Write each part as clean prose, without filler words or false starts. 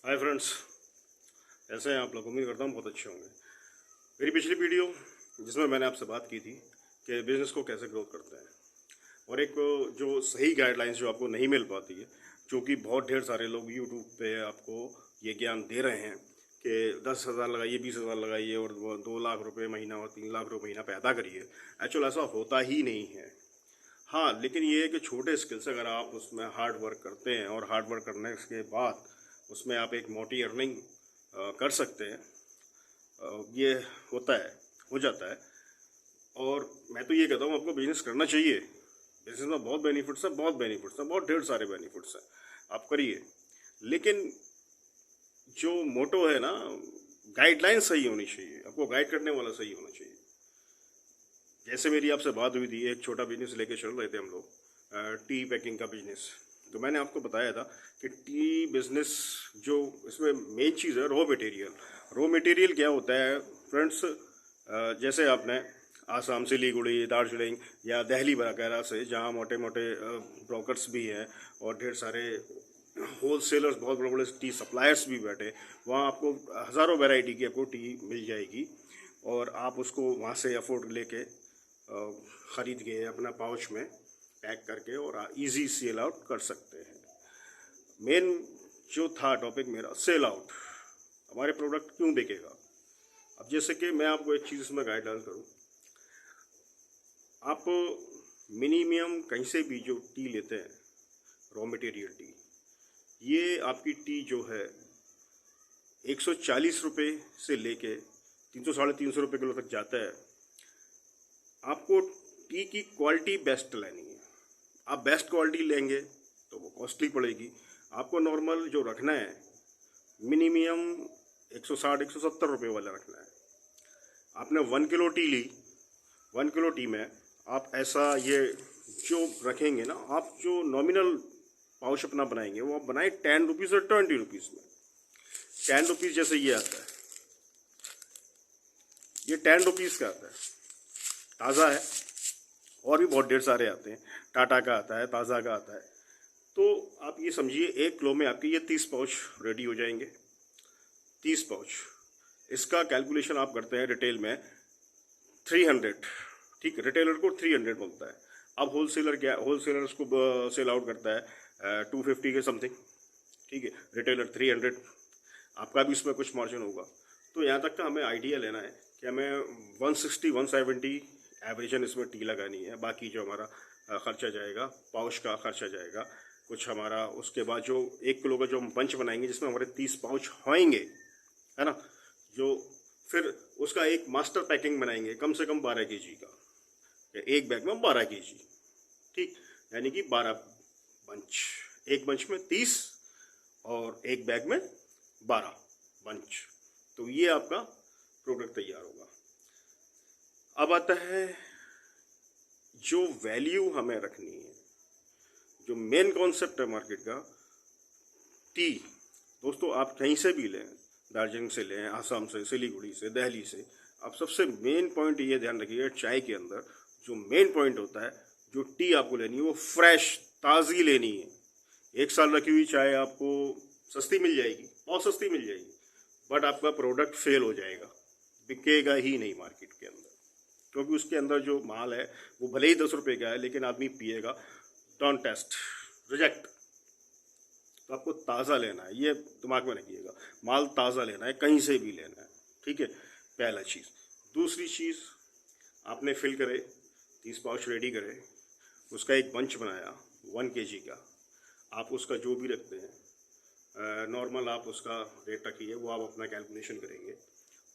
Hi friends, कैसे हैं आप लोग? उम्मीद करता हूँ बहुत अच्छे होंगे। मेरी पिछली वीडियो जिसमें मैंने आपसे बात की थी कि बिज़नेस को कैसे ग्रोथ करते हैं, और एक जो सही गाइडलाइंस जो आपको नहीं मिल पाती है, क्योंकि बहुत ढेर सारे लोग यूट्यूब पे आपको ये ज्ञान दे रहे हैं कि 10,000 लगाइए, 20,000 लगाइए और 2 लाख रुपए महीना और 3 लाख रुपए महीना पैदा करिए। एक्चुअल ऐसा होता ही नहीं है। हाँ, लेकिन ये है कि छोटे स्किल से अगर आप उसमें हार्ड वर्क करते हैं और हार्ड वर्क करने के बाद उसमें आप एक मोटी अर्निंग कर सकते हैं, ये होता है, हो जाता है। और मैं तो ये कहता हूँ आपको बिजनेस करना चाहिए। बिजनेस में बहुत बेनिफिट्स हैं, बहुत बेनिफिट्स हैं, बहुत ढेर सारे बेनिफिट्स हैं, आप करिए। लेकिन जो मोटो है ना, गाइडलाइन सही होनी चाहिए, आपको गाइड करने वाला सही होना चाहिए। जैसे मेरी आपसे बात हुई थी, एक छोटा बिजनेस लेके चल रहे थे हम लोग, टी पैकिंग का बिजनेस। तो मैंने आपको बताया था कि टी बिजनेस जो इसमें मेन चीज़ है, रॉ मटेरियल। रॉ मटेरियल क्या होता है फ्रेंड्स? जैसे आपने आसाम, सिलीगुड़ी, दार्जिलिंग या दिल्ली वगैरह से, जहाँ मोटे मोटे ब्रोकर्स भी हैं और ढेर सारे होलसेलर्स, बहुत बड़े बड़े टी सप्लायर्स भी बैठे, वहाँ आपको हज़ारों वैरायटी की आपको टी मिल जाएगी और आप उसको वहाँ से अफोर्ड लेके ख़रीद के अपना पाउच में पैक करके और इजी सेल आउट कर सकते हैं। मेन जो था टॉपिक मेरा, सेल आउट, हमारे प्रोडक्ट क्यों बिकेगा। अब जैसे कि मैं आपको एक चीज़ इसमें गाइडलाइन करूँ, आप मिनिमम कहीं से भी जो टी लेते हैं, रॉ मटेरियल टी, ये आपकी टी जो है 140 रुपये से लेके 300 साढ़े 300 रुपये किलो तक जाता है। आपको टी की क्वालिटी बेस्ट लेनी है। आप बेस्ट क्वालिटी लेंगे तो वो कॉस्टली पड़ेगी। आपको नॉर्मल जो रखना है, मिनिमम 160 170 रुपये वाला रखना है। आपने 1 किलो टी ली, 1 किलो टी में आप ऐसा ये जो रखेंगे ना, आप जो नॉमिनल पाउच अपना बनाएंगे वो आप बनाए 10 रुपीज़ और 20 रुपीज़ में। 10 रुपीज़ जैसे ये आता है, ये 10 रुपीज़ का आता है, ताज़ा है। और भी बहुत ढेर सारे आते हैं, टाटा का आता है, ताज़ा का आता है। तो आप ये समझिए 1 किलो में आपके ये 30 पाउच रेडी हो जाएंगे। 30 पाउच, इसका कैलकुलेशन आप करते हैं रिटेल में 300, ठीक है, रिटेलर को 300 मिलता है। अब होलसेलर क्या, होलसेलर उसको सेल आउट करता है 250 के समथिंग, ठीक है, रिटेलर 300, आपका भी इसमें कुछ मार्जिन होगा। तो यहाँ तक का हमें आइडिया लेना है कि हमें 160 170 एवरेजन इसमें टी लगानी है। बाकी जो हमारा खर्चा जाएगा, पाउच का खर्चा जाएगा कुछ हमारा, उसके बाद जो 1 किलो का जो हम बंच बनाएंगे जिसमें हमारे 30 पाउच होंगे, है ना, जो फिर उसका एक मास्टर पैकिंग बनाएंगे कम से कम 12 केजी का, एक बैग में 12 केजी, ठीक, यानी कि 12 बंच, एक बंच में 30 और एक बैग में 12 बंच। तो ये आपका प्रोडक्ट तैयार होगा। अब आता है जो वैल्यू हमें रखनी है, जो मेन कॉन्सेप्ट है मार्केट का, टी। दोस्तों आप कहीं से भी लें, दार्जिलिंग से लें, आसाम से, सिलीगुड़ी से, दिल्ली से, आप सबसे मेन पॉइंट ये ध्यान रखिए, चाय के अंदर जो मेन पॉइंट होता है, जो टी आपको लेनी है वो फ्रेश, ताज़ी लेनी है। 1 साल रखी हुई चाय आपको सस्ती मिल जाएगी, बहुत सस्ती मिल जाएगी, बट आपका प्रोडक्ट फेल हो जाएगा, बिकेगा ही नहीं मार्केट के अंदर, क्योंकि उसके अंदर जो माल है वो भले ही 10 रुपये का है, लेकिन आदमी पिएगा, डोंट टेस्ट, रिजेक्ट। तो आपको ताज़ा लेना है, ये दिमाग में रखिएगा, माल ताज़ा लेना है, कहीं से भी लेना है, ठीक है, पहला चीज़। दूसरी चीज़, आपने फिल करे, 30 पाउच रेडी करे, उसका एक बंच बनाया 1 केजी का, आप उसका जो भी रखते हैं नॉर्मल, आप उसका रेट रखिए, वो आप अपना कैलकुलेशन करेंगे।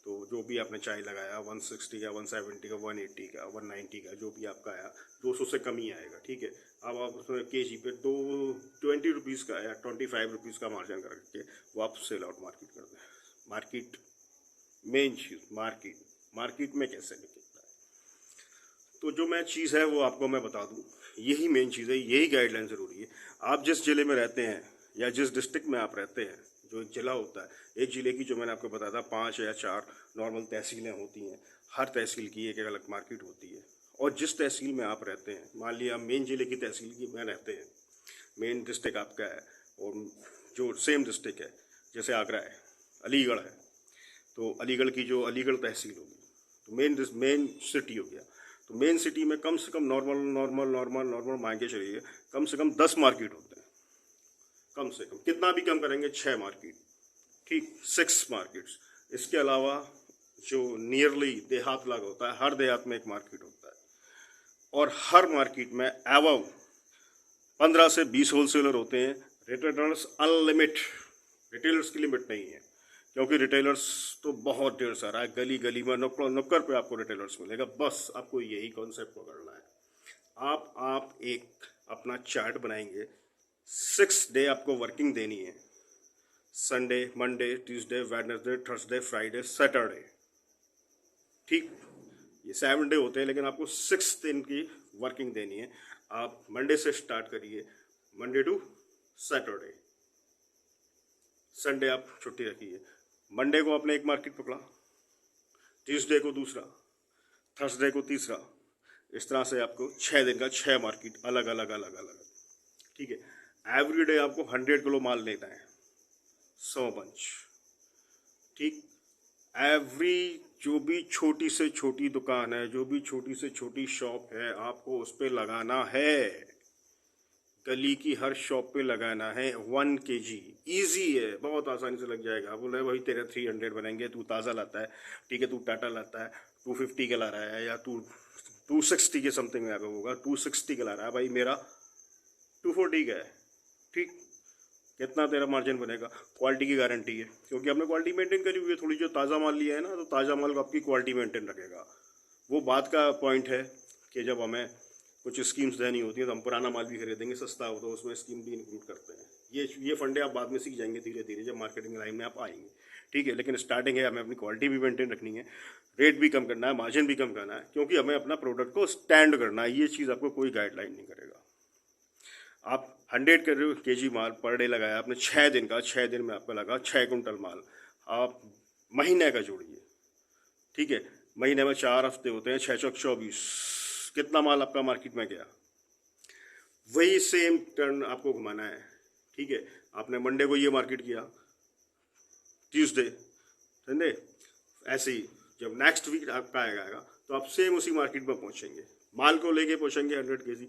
तो जो भी आपने चाय लगाया 160 का, 170 का, 180 का, 190 का, जो भी आपका आया 200 से कम ही आएगा, ठीक है। अब आप उसमें केजी पे 20 रुपीज़ का या 25 रुपीज़ का मार्जिन करके वो आप सेल आउट मार्केट करते हैं। मार्केट, मेन चीज़ मार्केट में कैसे बिकता है, तो जो मैं चीज़ है वो आपको मैं बता दूँ, यही मेन चीज़ है, यही गाइडलाइन ज़रूरी है। आप जिस ज़िले में रहते हैं या जिस डिस्ट्रिक्ट में आप रहते हैं, जो एक ज़िला होता है, एक ज़िले की जो मैंने आपको बताया था 5 या 4 नॉर्मल तहसीलें होती हैं, हर तहसील की एक अलग मार्केट होती है। और जिस तहसील में आप रहते हैं, मान लिया मेन ज़िले की तहसील की में रहते हैं, मेन डिस्ट्रिक्ट आपका है और जो सेम डिस्ट्रिक्ट है, जैसे आगरा है, अलीगढ़ है, तो अलीगढ़ की जो अलीगढ़ तहसील होगी, तो मेन सिटी हो गया, तो मेन सिटी में कम से कम नॉर्मल मान के चलिए कम से कम 10 मार्केट होते हैं, कम से कम, कितना भी कम करेंगे 6 मार्केट, ठीक, 6 मार्केट्स। इसके अलावा जो नियरली देहात लगा होता है, हर देहात में एक मार्केट होता है, और हर मार्केट में एवव 15 से 20 होलसेलर होते हैं। रिटेलर्स अनलिमिट, रिटेलर्स की लिमिट नहीं है, क्योंकि रिटेलर्स तो बहुत ढेर सारा है, गली गली में नुक्कड़ पे आपको रिटेलर्स मिलेगा। बस आपको यही कॉन्सेप्ट पकड़ना है। आप एक अपना चार्ट बनाएंगे, 6 डे आपको वर्किंग देनी है, Sunday, Monday, Tuesday, Wednesday, Thursday, Friday, Saturday, ठीक, ये 7 डे होते हैं, लेकिन आपको 6 दिन की वर्किंग देनी है। आप मंडे से स्टार्ट करिए, मंडे टू सैटरडे, संडे आप छुट्टी रखिए। मंडे को आपने एक मार्केट पकड़ा, ट्यूसडे को दूसरा, थर्सडे को तीसरा, इस तरह से आपको 6 दिन का 6 मार्केट अलग अलग, ठीक है। एवरी डे आपको 100 किलो माल लेना है, 100 बंच, ठीक। एवरी जो भी छोटी से छोटी दुकान है, जो भी छोटी से छोटी शॉप है, आपको उस पर लगाना है, गली की हर शॉप पे लगाना है 1 kg। ईजी है, बहुत आसानी से लग जाएगा। बोले भाई तेरे 300 बनेंगे, तू ताज़ा लाता है, ठीक है, तू टाटा लाता है, 250 के ला रहा है, या तू 260 के समथिंग में होगा, 260 के ला रहा है, भाई मेरा 240 का है, ठीक, कितना तेरा मार्जिन बनेगा? क्वालिटी की गारंटी है, क्योंकि आपने क्वालिटी मेंटेन करी हुई है। थोड़ी जो ताज़ा माल लिया है ना, तो ताज़ा माल आपकी क्वालिटी मेंटेन रखेगा। वो बात का पॉइंट है कि जब हमें कुछ स्कीम्स देनी होती है तो हम पुराना माल भी खरीदेंगे, सस्ता हो तो उसमें स्कीम भी इंक्लूड करते हैं। ये फंडे आप बाद में सीख जाएंगे धीरे धीरे, जब मार्केटिंग लाइन में आप आएंगे, ठीक है। लेकिन स्टार्टिंग है, हमें अपनी क्वालिटी भी मेंटेन रखनी है, रेट भी कम करना है, मार्जिन भी कम करना है, क्योंकि हमें अपना प्रोडक्ट को स्टैंड करना है। ये चीज़ आपको कोई गाइडलाइन नहीं करेगा। आप 100 kg माल पर डे लगाया आपने 6 दिन का, 6 दिन में आपका लगा 6 कुंटल माल। आप महीने का जोड़िए, ठीक है, महीने में 4 हफ्ते होते हैं, 6 चौक 24, कितना माल आपका मार्केट में गया? वही सेम टर्न आपको घुमाना है, ठीक है। आपने मंडे को ये मार्केट किया, ट्यूसडे, संडे, ऐसे ही जब नेक्स्ट वीक आपका आएगा तो आप सेम उसी मार्केट में पहुंचेंगे, माल को लेके पहुंचेंगे 100 kg,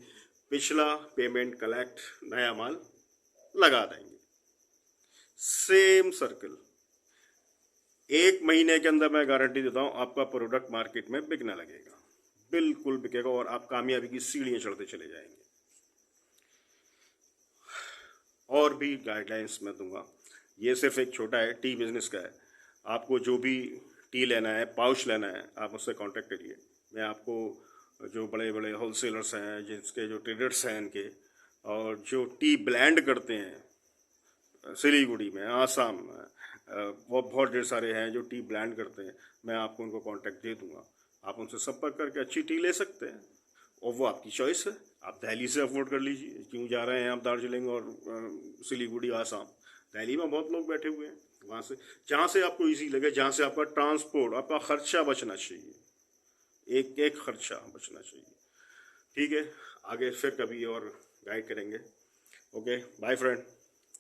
पिछला पेमेंट कलेक्ट, नया माल लगा देंगे, सेम सर्कल। 1 महीने के अंदर मैं गारंटी देता हूं आपका प्रोडक्ट मार्केट में बिकने लगेगा, बिल्कुल बिकेगा, और आप कामयाबी की सीढ़ियां चढ़ते चले जाएंगे। और भी गाइडलाइंस मैं दूंगा, ये सिर्फ एक छोटा है, टी बिजनेस का है। आपको जो भी टी लेना है, पाउच लेना है, आप मुझसे कांटेक्ट करिए। मैं आपको जो बड़े बड़े होलसेलर्स हैं, जिसके जो ट्रेडर्स हैं इनके, और जो टी ब्लेंड करते हैं सिलीगुड़ी में, आसाम में, वो बहुत ढेर सारे हैं जो टी ब्लेंड करते हैं, मैं आपको उनको कांटेक्ट दे दूंगा। आप उनसे संपर्क करके अच्छी टी ले सकते हैं, और वो आपकी चॉइस है। आप दिल्ली से अफोर्ड कर लीजिए, क्यों जा रहे हैं आप दार्जिलिंग और सिलीगुड़ी, आसाम? दिल्ली में बहुत लोग बैठे हुए हैं, वहाँ से जहाँ से आपको इजी लगे, जहाँ से आपका ट्रांसपोर्ट, आपका खर्चा बचना चाहिए, एक एक खर्चा बचना चाहिए, ठीक है। आगे फिर कभी और गाइड करेंगे। Okay, bye friend.